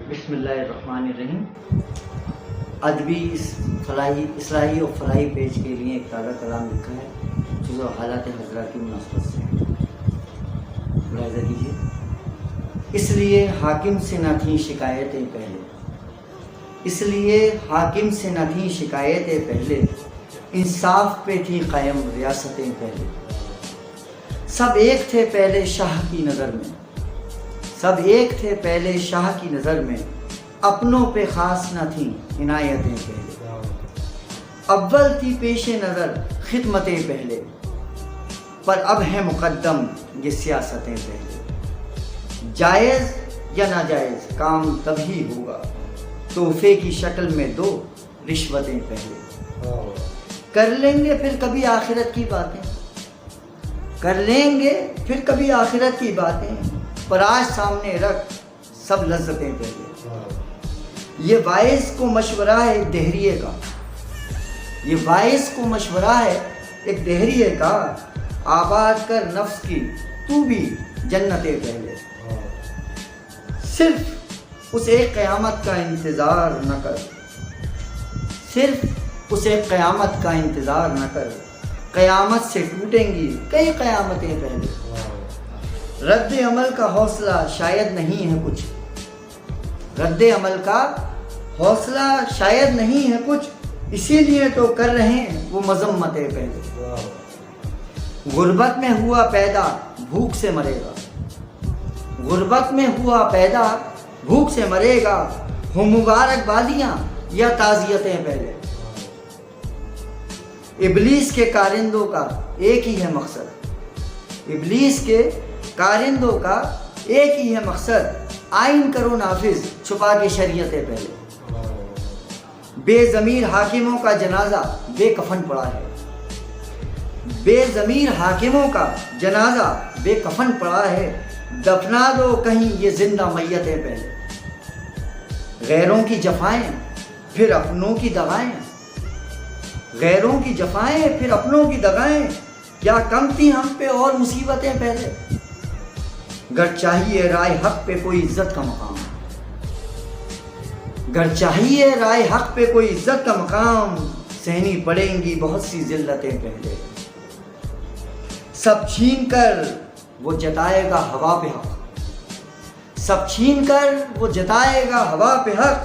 بسم اللہ الرحمن الرحیم۔ ادبی اصلاحی اور فلاحی پیج کے لیے ایک تازہ کلام لکھا ہے جو حالات حضرات کی مناسبت سے ملاحظہ کیجیے۔ اس لیے حاکم سے نہ تھیں شکایتیں پہلے، اس لیے حاکم سے نہ تھیں شکایتیں پہلے، انصاف پہ تھی قائم ریاستیں پہلے۔ سب ایک تھے پہلے شاہ کی نظر میں، سب ایک تھے پہلے شاہ کی نظر میں، اپنوں پہ خاص نہ تھیں عنایتیں پہلے۔ اول تھی پیش نظر خدمتیں پہلے، پر اب ہے مقدم یہ سیاستیں پہلے۔ جائز یا ناجائز کام تبھی ہوگا، تحفے کی شکل میں دو رشوتیں پہلے۔ کر لیں گے پھر کبھی آخرت کی باتیں، کر لیں گے پھر کبھی آخرت کی باتیں، پر آج سامنے رکھ سب لذتیں پہلے۔ یہ باعث کو مشورہ ہے ایک دہریے کا، یہ باعث کو مشورہ ہے ایک دہریے کا، آباد کر نفس کی تو بھی جنتیں پہلے۔ صرف اس ایک قیامت کا انتظار نہ کر، صرف اس ایک قیامت کا انتظار نہ کر، قیامت سے ٹوٹیں گی کئی قیامتیں پہلے۔ رد عمل کا حوصلہ شاید نہیں ہے کچھ، رد عمل کا حوصلہ شاید نہیں ہے کچھ، اسی لیے تو کر رہے ہیں وہ مذمتیں پہلے۔ غربت میں ہوا پیدا بھوک سے مرے گا، غربت میں ہوا پیدا بھوک سے مرے گا، ہو مبارکبادیاں یا تعزیتیں پہلے۔ ابلیس کے کارندوں کا ایک ہی ہے مقصد، ابلیس کے کارندوں کا ایک ہی ہے مقصد، آئین کرو نافذ چھپا کے شریعتیں پہلے۔ بے ضمیر حاکموں کا جنازہ بے کفن پڑا ہے، بے ضمیر حاکموں کا جنازہ بے کفن پڑا ہے، دفنا دو کہیں یہ زندہ میتیں پہلے۔ غیروں کی جفائیں پھر اپنوں کی دغائیں، غیروں کی جفائیں پھر اپنوں کی دغائیں، کیا کم تھی ہم پہ اور مصیبتیں پہلے۔ گر چاہیے رائے حق پہ کوئی عزت کا مقام، گر چاہیے رائے حق پہ کوئی عزت کا مقام، سہنی پڑیں گی بہت سی ذلتیں پہلے۔ سب چھین کر وہ جتائے گا ہوا پہ حق، سب چھین کر وہ جتائے گا ہوا پہ حق،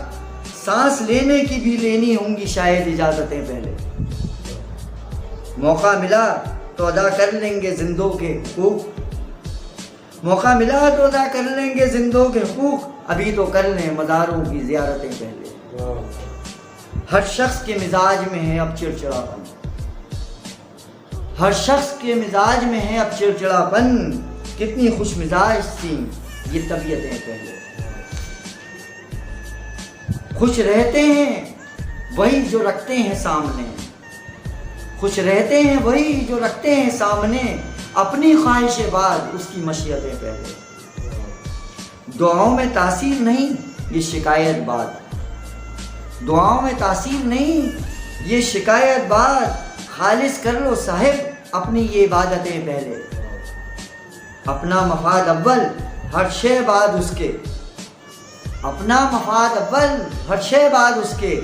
سانس لینے کی بھی لینی ہوں گی شاید اجازتیں پہلے۔ موقع ملا تو ادا کر لیں گے زندوں کے حقوق، موقع ملا تو ادا کر لیں گے زندوں کے حقوق، ابھی تو کر لیں مزاروں کی زیارتیں پہلے۔ ہر شخص کے مزاج میں ہے اب چڑچڑاپن، ہر شخص کے مزاج میں ہے اب چڑچڑاپن، کتنی خوش مزاج تھیں یہ طبیعتیں پہلے۔ خوش رہتے ہیں وہی جو رکھتے ہیں سامنے، خوش رہتے ہیں وہی جو رکھتے ہیں سامنے، اپنی خواہش بعد اس کی مشیتیں پہلے۔ دعاؤں میں تاثیر نہیں یہ شکایت بات، دعاؤں میں تاثیر نہیں یہ شکایت بات، خالص کر لو صاحب اپنی یہ عبادتیں پہلے۔ اپنا مفاد اول ہر شے بعد اس کے، اپنا مفاد اول ہر شے بعد اس کے،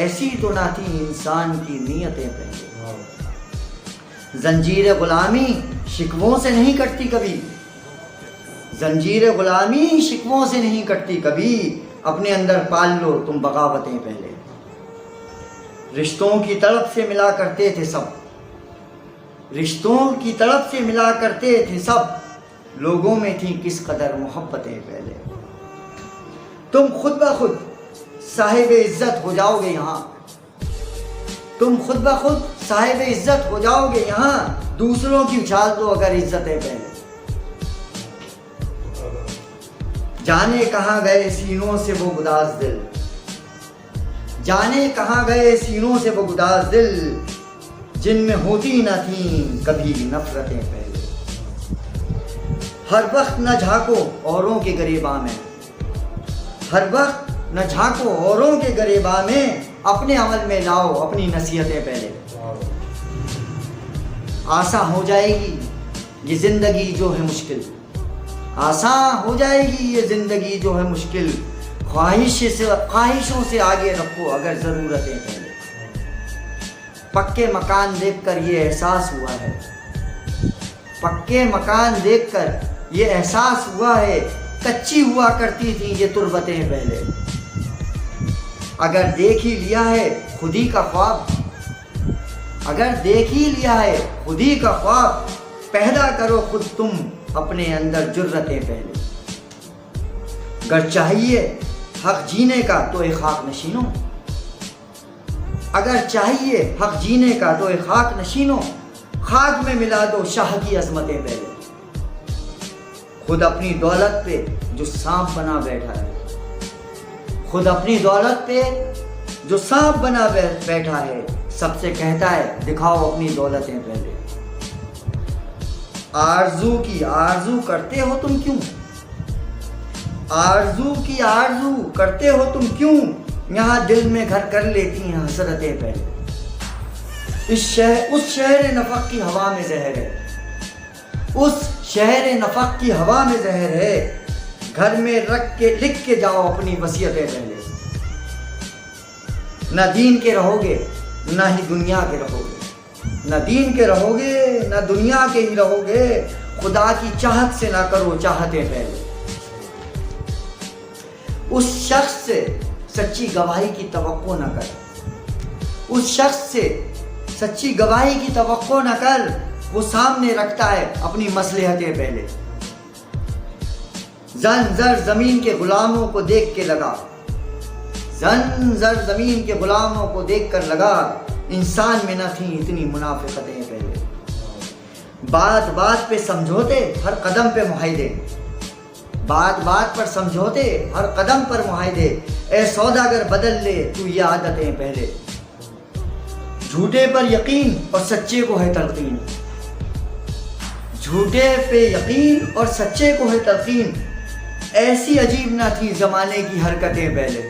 ایسی تو نہ تھی انسان کی نیتیں پہلے۔ زنجیر غلامی شکووں سے نہیں کٹتی کبھی، زنجیر غلامی شکووں سے نہیں کٹتی کبھی، اپنے اندر پال لو تم بغاوتیں پہلے۔ رشتوں کی تڑپ سے ملا کرتے تھے سب، رشتوں کی تڑپ سے ملا کرتے تھے سب، لوگوں میں تھی کس قدر محبتیں پہلے۔ تم خود بخود صاحب عزت ہو جاؤ گے یہاں، تم خود بخود صاحب عزت ہو جاؤ گے یہاں، دوسروں کی اچھال دو اگر عزتیں پہلے۔ جانے کہاں گئے سینوں سے وہ گداز دل، جانے کہاں گئے سینوں سے وہ گداز دل، جن میں ہوتی نہ تھیں کبھی نفرتیں پہلے۔ ہر وقت نہ جھانکو اوروں کے گریباں میں، ہر وقت نہ جھانکو اوروں کے گریباں میں، اپنے عمل میں لاؤ اپنی نصیحتیں پہلے۔ آسان ہو جائے گی یہ زندگی جو ہے مشکل، آسان ہو جائے گی یہ زندگی جو ہے مشکل، خواہشوں سے آگے رکھو اگر ضرورتیں پہلے. پکے مکان دیکھ کر یہ احساس ہوا ہے, پکے مکان دیکھ کر یہ احساس ہوا ہے, کچی ہوا کرتی تھیں یہ تربتیں پہلے. اگر دیکھ ہی لیا ہے خودی کا خواب, اگر دیکھ ہی لیا ہے خودی کا خواب, پیدا کرو خود تم اپنے اندر جرتیں پہلے. اگر چاہیے حق جینے کا تو ایک خاک نشینوں, اگر چاہیے حق جینے کا تو ایک خاک نشینوں, خاک میں ملا دو شاہ کی عظمتیں پہلے. خود اپنی دولت پہ جو سانپ بنا بیٹھا ہے, خود اپنی دولت پہ جو سانپ بنا بیٹھا ہے, سب سے کہتا ہے دکھاؤ اپنی دولتیں پہلے. آرزو کی آرزو کرتے ہو تم کیوں, آرزو کی آرزو کرتے ہو تم کیوں, یہاں دل میں گھر کر لیتی ہیں حسرتیں پہلے. اس شہر نفق کی ہوا میں زہر ہے, اس شہر نفق کی ہوا میں زہر ہے, گھر میں رکھ کے لکھ کے جاؤ اپنی وصیتیں پہلے. نہ دین کے رہو گے نہ ہی دنیا کے رہو گے, نہ دین کے رہو گے نہ دنیا کے ہی رہو گے, خدا کی چاہت سے نہ کرو چاہتے پہلے. اس شخص سے سچی گواہی کی توقع نہ کر, اس شخص سے سچی گواہی کی توقع نہ کر, وہ سامنے رکھتا ہے اپنی مصلحتیں پہلے. زن زر زمین کے غلاموں کو دیکھ کے لگا, زن زر زمین کے غلاموں کو دیکھ کر لگا, انسان میں نہ تھیں اتنی منافقتیں پہلے. بات بات پہ سمجھوتے ہر قدم پہ معاہدے, بات بات پر سمجھوتے ہر قدم پر معاہدے, اے سوداگر بدل لے تو یہ عادتیں پہلے. جھوٹے پر یقین اور سچے کو ہے تلقین, جھوٹے پہ یقین اور سچے کو ہے تلقین, ایسی عجیب نہ تھی زمانے کی حرکتیں پہلے.